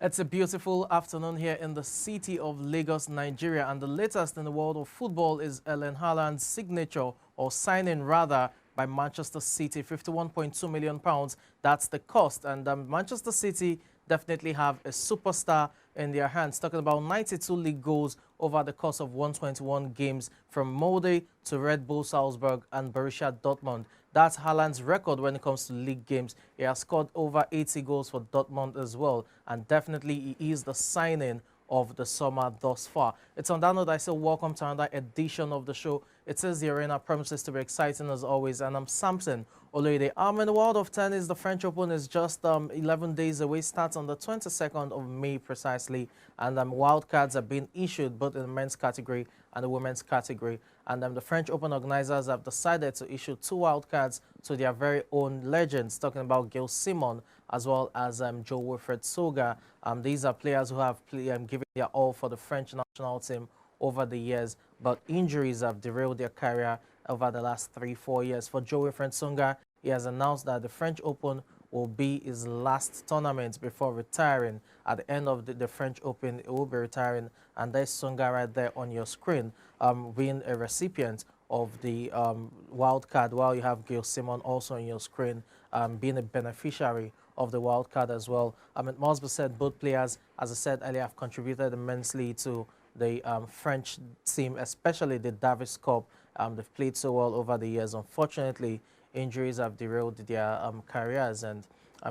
It's a beautiful afternoon here in the city of Lagos, Nigeria, and the latest in the world of football is Erling Haaland's signature, or signing rather, by Manchester City, £51.2 million. That's the cost, and Manchester City definitely have a superstar in their hands, talking about 92 league goals over the course of 121 games from Molde to Red Bull Salzburg and Borussia Dortmund. That's Haaland's record when it comes to league games. He has scored over 80 goals for Dortmund as well, and definitely he is the signing of the summer thus far. It's on that note I say welcome to another edition of the show. It says the arena promises to be exciting as always, and I'm Samson Oloide. In the world of tennis, the French Open is just 11 days away. Starts on the 22nd of May precisely, and wildcards have been issued both in the men's category and the women's category. And the French Open organizers have decided to issue 2 wildcards to their very own legends, talking about Gail Simon as well as Joe Wilfred Soga. These are players who have given their all for the French national team over the years, but injuries have derailed their career over the last 3-4 years. For Joe Wilfred Soga, he has announced that the French Open will be his last tournament before retiring. At the end of the French Open, he will be retiring, and there's Songa right there on your screen, being a recipient of the wild card, while you have Gail Simon also on your screen, being a beneficiary of the wild card as well. It must be said, both players, as I said earlier, have contributed immensely to the French team, especially the Davis Cup. They've played so well over the years. Unfortunately, injuries have derailed their careers, and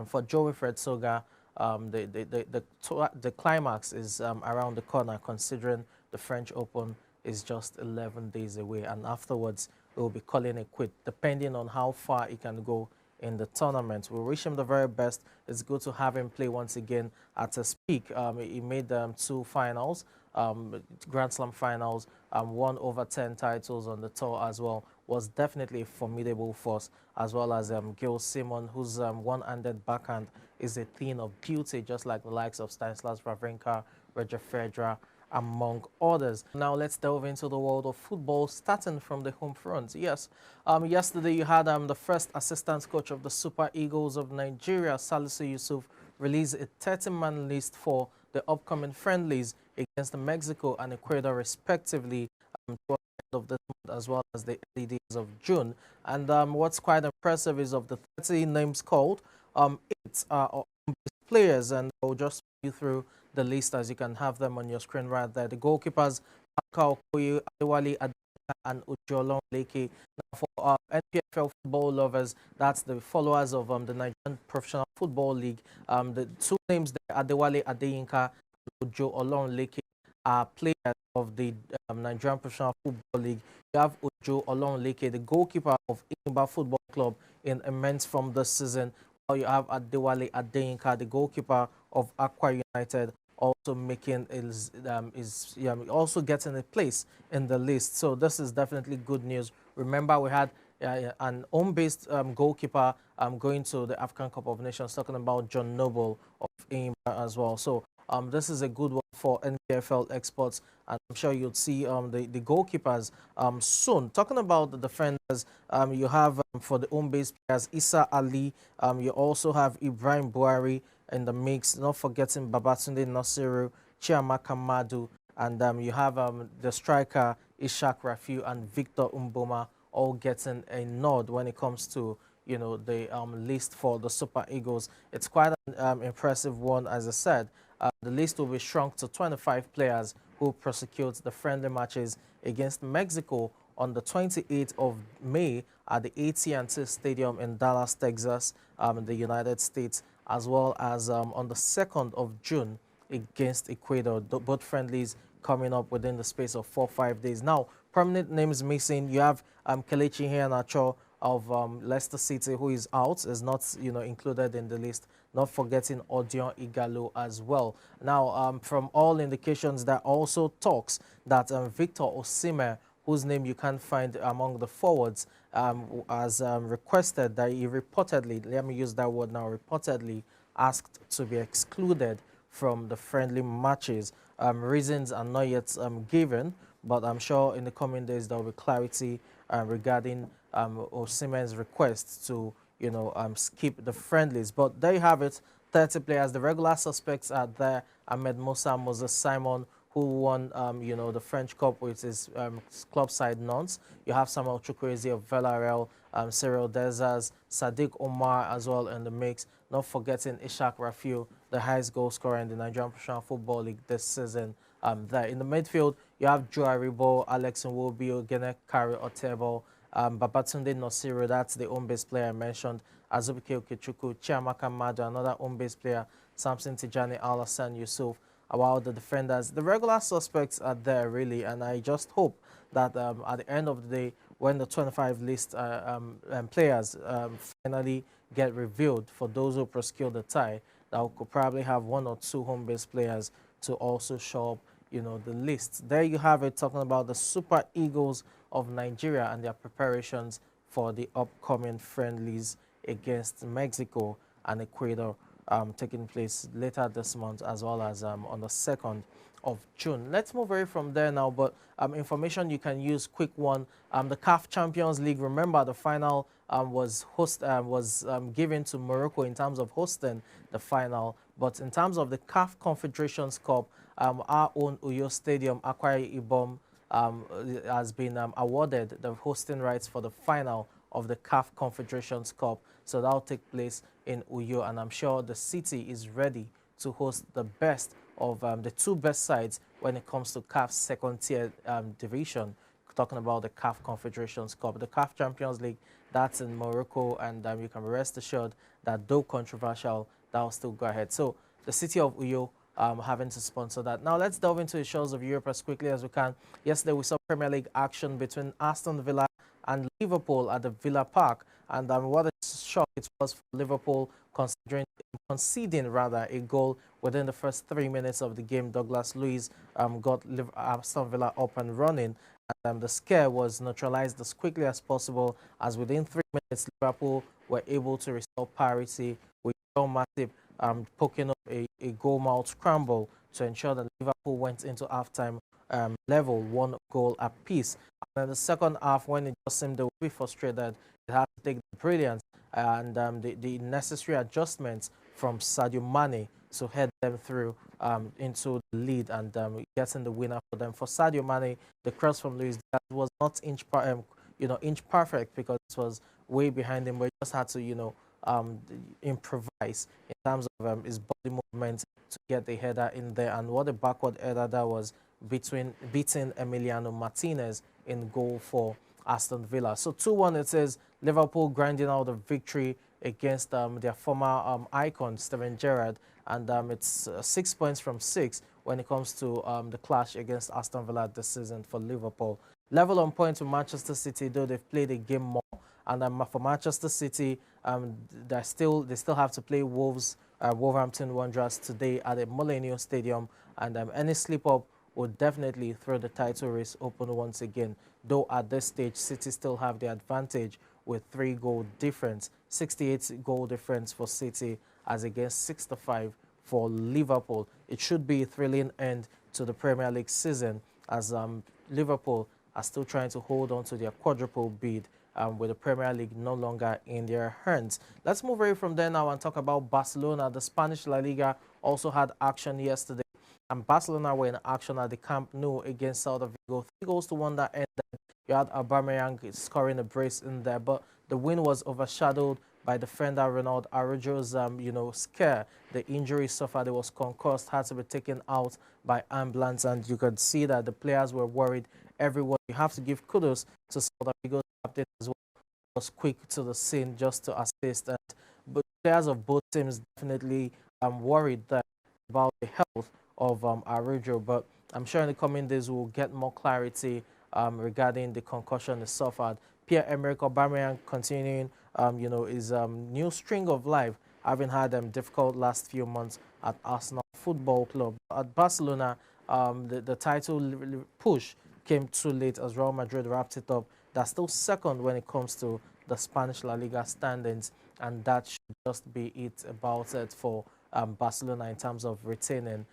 for Joe Wilfred Soga, the climax is around the corner, considering the French Open is just 11 days away, and afterwards we will be calling it quit, depending on how far he can go in the tournament. We wish him the very best. It's good to have him play once again at his peak. He made 2 finals, Grand Slam finals, won over 10 titles on the tour as well. Was definitely a formidable force, as well as Gail Simon, whose one-handed backhand is a thing of beauty, just like the likes of Stanislas Wawrinka, Roger Federer, among others. Now let's delve into the world of football, starting from the home front. Yes, yesterday you had the first assistant coach of the Super Eagles of Nigeria, Salisu Yusuf, release a 30-man list for the upcoming friendlies against Mexico and Ecuador respectively, towards the end of this month, as well as the early days of June. And what's quite impressive is, of the 30 names called, 8 are players, and I'll just you through the list as you can have them on your screen right there. The goalkeepers, Maka Okoye, Adewale Adeyinka, and Ujolon Leke. Now for NPFL football lovers, that's the followers of the Nigerian Professional Football League. The 2 names there, Adewale Adeyinka and Ujolon Leke, are players of the Nigerian Professional Football League. You have Ujo Olonleke, the goalkeeper of Imba Football Club in immense form this season. While you have Adewale Adeyinka, the goalkeeper of Aqua United, also making also getting a place in the list. So this is definitely good news. Remember, we had an home-based goalkeeper going to the African Cup of Nations, talking about John Noble of Imba as well. So this is a good one for NPFL exports, and I'm sure you'll see the goalkeepers soon. Talking about the defenders, you have for the home-based players, Issa Ali. You also have Ibrahim Buhari in the mix, not forgetting Babatunde Nasiru, Chiamaka Madu, and you have the striker Ishak Rafiu and Victor Umboma all getting a nod when it comes to the list for the Super Eagles. It's quite an impressive one, as I said. The list will be shrunk to 25 players who prosecute the friendly matches against Mexico on the 28th of May at the AT&T Stadium in Dallas, Texas, in the United States, as well as on the 2nd of June against Ecuador. Both friendlies coming up within the space of 4-5 days. Now, prominent names missing. You have Kelechi Iheanacho of Leicester City, who is out, is not included in the list. Not forgetting Odion Igalo as well. Now, from all indications, there are also talks that Victor Osimhen, whose name you can't find among the forwards, has requested that he reportedly, let me use that word now, reportedly asked to be excluded from the friendly matches. Reasons are not yet given, but I'm sure in the coming days there will be clarity regarding Osimhen's request to skip the friendlies. But there you have it, 30 players. The regular suspects are there: Ahmed Musa, Moses Simon, who won, the French Cup with his club side Nantes. You have Samuel Chukwueze of Villarreal, Cyril Dezas, Sadiq Omar as well in the mix. Not forgetting Ishak Rafiu, the highest goal scorer in the Nigerian Professional Football League this season. There in the midfield, you have Joe Aribo, Alex Nwobi, Ogene Kari Otebo, Babatunde Nosiru, that's the home-based player I mentioned, Azubike Okechukwu, Chiamaka Madu, another home-based player, Samson Tijani, Alassane Yusuf. While the defenders, the regular suspects are there really, and I just hope that at the end of the day, when the 25 list players finally get revealed for those who prosecute the tie, that we could probably have one or two home-based players to also show up, the list. There you have it, talking about the Super Eagles of Nigeria and their preparations for the upcoming friendlies against Mexico and Ecuador, taking place later this month, as well as on the 2nd of June. Let's move away from there now, but information you can use, quick one. The CAF Champions League, remember the final was given to Morocco in terms of hosting the final, but in terms of the CAF Confederations Cup, our own Uyo Stadium, Akwa Ibom, has been awarded the hosting rights for the final of the CAF Confederations Cup. So that'll take place in Uyo, and I'm sure the city is ready to host the best of the two best sides when it comes to CAF's second-tier division, talking about the CAF Confederations Cup. The CAF Champions League, that's in Morocco, and you can rest assured that though controversial, that will still go ahead. So the city of Uyo having to sponsor that. Now let's delve into the shores of Europe as quickly as we can. Yesterday we saw Premier League action between Aston Villa and Liverpool at the Villa Park, and what a shock it was for Liverpool, conceding a goal within the first 3 minutes of the game. Douglas Luiz got Aston Villa up and running, and the scare was neutralized as quickly as possible, as within 3 minutes Liverpool were able to restore parity with John Matip poking up a goal-mouth scramble to ensure that Liverpool went into halftime level, 1 goal apiece. And in the second half, when it just seemed they would be frustrated, it had to take the brilliance and the necessary adjustments from Sadio Mane to head them through into the lead and getting the winner for them. For Sadio Mane, the cross from Luis Diaz was not inch perfect, because it was way behind him, but he just had to improvise in terms of his body movement to get the header in there. And what a backward header that was, beating Emiliano Martinez in goal for Aston Villa. So 2-1 it says, Liverpool grinding out a victory against their former icon, Steven Gerrard, and it's 6 points from 6 when it comes to the clash against Aston Villa this season for Liverpool. Level on points with Manchester City, though they've played a game more. And for Manchester City, they still have to play Wolverhampton Wanderers today at the Molineux Stadium, and any slip-up would definitely throw the title race open once again. Though at this stage, City still have the advantage with 3-goal difference, 68 goal difference for City as against 65 for Liverpool. It should be a thrilling end to the Premier League season, as Liverpool are still trying to hold on to their quadruple bid with the Premier League no longer in their hands. Let's move away from there now and talk about Barcelona. The Spanish La Liga also had action yesterday, and Barcelona were in action at the Camp Nou against Celta Vigo. 3-1 that ended. You had Aubameyang scoring a brace in there, but the win was overshadowed by defender Ronald Araujo's, scare. The injury suffered, he was concussed, had to be taken out by ambulance, and you could see that the players were worried everywhere. You have to give kudos to Celta Vigo's captain as well. He was quick to the scene just to assist, but players of both teams definitely worried about the health of Araujo, but I'm sure in the coming days we'll get more clarity regarding the concussion he suffered. Pierre-Emerick Aubameyang continuing, his new string of life, having had difficult last few months at Arsenal Football Club. At Barcelona, the title push came too late as Real Madrid wrapped it up. They're still second when it comes to the Spanish La Liga standings, and that should just be it about it for Barcelona in terms of retaining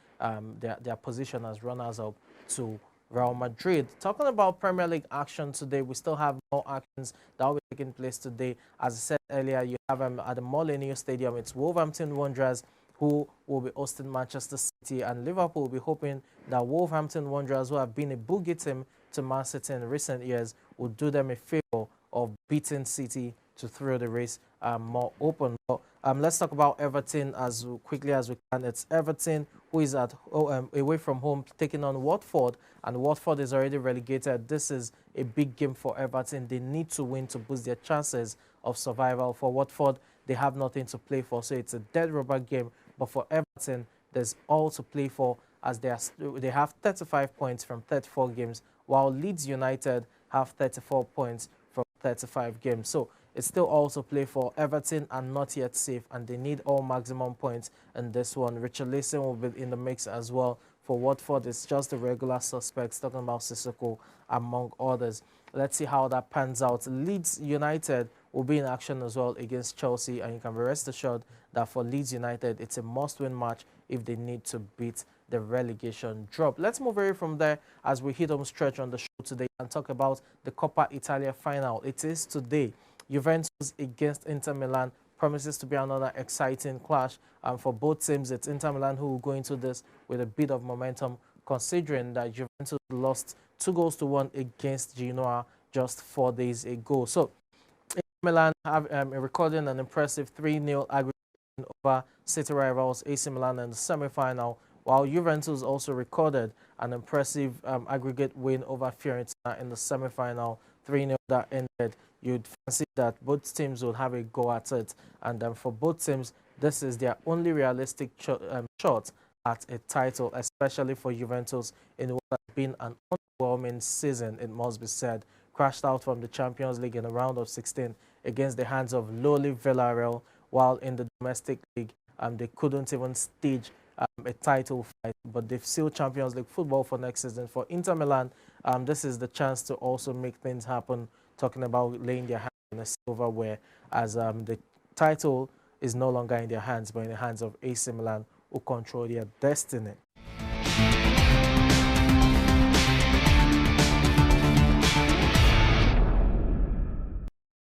their position as runners-up to Real Madrid. Talking about Premier League action today, we still have more actions that will be taking place today. As I said earlier, you have at the Molineux Stadium, it's Wolverhampton Wanderers who will be hosting Manchester City, and Liverpool will be hoping that Wolverhampton Wanderers, who have been a boogie team to Man City in recent years, will do them a favor of beating City to throw the race more open. But let's talk about Everton as quickly as we can. It's Everton who is away from home taking on Watford, and Watford is already relegated. This is a big game for Everton. They need to win to boost their chances of survival. For Watford, they have nothing to play for, so it's a dead rubber game. But for Everton, there's all to play for, as they have 35 points from 34 games, while Leeds United have 34 points from 35 games. So it's still also play for. Everton are not yet safe, and they need all maximum points in this one. Richarlison will be in the mix as well. For Watford, it's just the regular suspects, talking about Sissoko among others. Let's see how that pans out. Leeds United will be in action as well against Chelsea, and you can be rest assured that for Leeds United, it's a must-win match if they need to beat the relegation drop. Let's move away from there as we hit home stretch on the show today and talk about the Coppa Italia final. It is today. Juventus against Inter Milan promises to be another exciting clash. For both teams, it's Inter Milan who will go into this with a bit of momentum, considering that Juventus lost 2-1 against Genoa just 4 days ago. So Inter Milan have recording an impressive 3-0 aggregate over city rivals AC Milan in the semi-final, while Juventus also recorded an impressive aggregate win over Fiorentina in the semi-final, 3-0 that ended. You'd fancy that both teams would have a go at it, and for both teams, this is their only realistic shot at a title, especially for Juventus in what has been an underwhelming season, it must be said. Crashed out from the Champions League in the round of 16 against the hands of lowly Villarreal, while in the domestic league, they couldn't even stage a title fight, but they've sealed Champions League football for next season. For Inter Milan, this is the chance to also make things happen, talking about laying their hands on a silverware, as the title is no longer in their hands, but in the hands of AC Milan, who control their destiny.